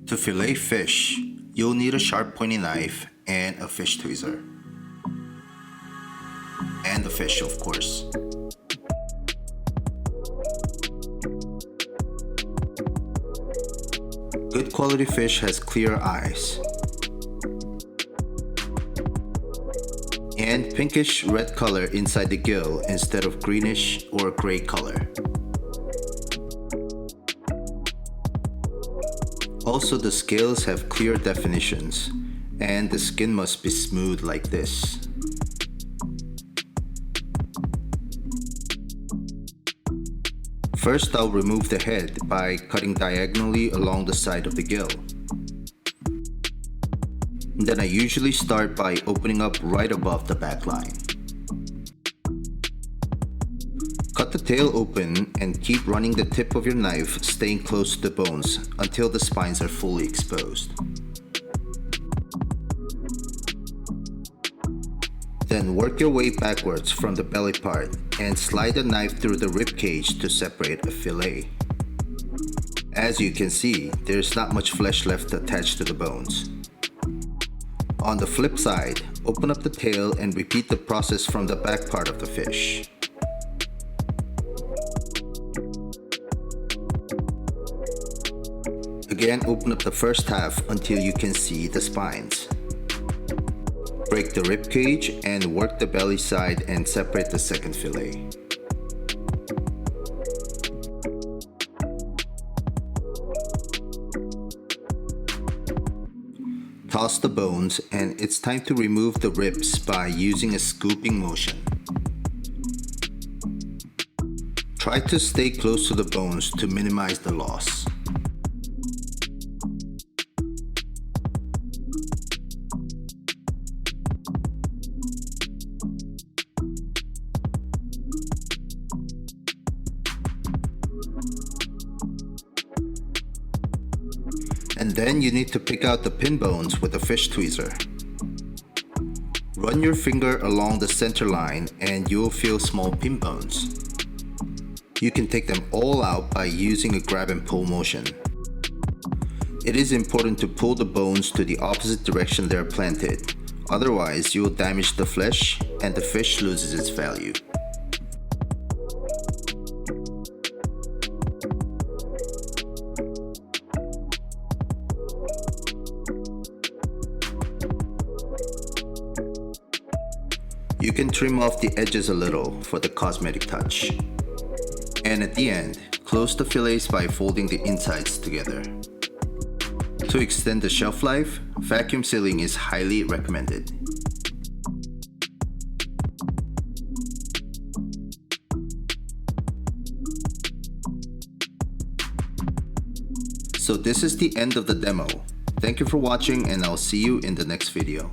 To fillet fish, you'll need a sharp pointy knife and a fish tweezer. And the fish, of course. Good quality fish has clear eyes and pinkish red color inside the gill instead of greenish or gray color. Also, the scales have clear definitions, and the skin must be smooth like this. First, I'll remove the head by cutting diagonally along the side of the gill. Then I usually start by opening up right above the back line. Cut the tail open and keep running the tip of your knife staying close to the bones until the spines are fully exposed. Then work your way backwards from the belly part and slide the knife through the ribcage to separate a fillet. As you can see, there's not much flesh left attached to the bones. On the flip side, open up the tail and repeat the process from the back part of the fish. Again, open up the first half until you can see the spines. Break the rib cage and work the belly side and separate the second fillet. Toss the bones, and it's time to remove the ribs by using a scooping motion. Try to stay close to the bones to minimize the loss. And then you need to pick out the pin bones with a fish tweezer. Run your finger along the center line and you'll feel small pin bones. You can take them all out by using a grab and pull motion. It is important to pull the bones to the opposite direction they are planted, otherwise you will damage the flesh and the fish loses its value. You can trim off the edges a little for the cosmetic touch. And at the end, close the fillets by folding the insides together. To extend the shelf life, vacuum sealing is highly recommended. So this is the end of the demo. Thank you for watching and I'll see you in the next video.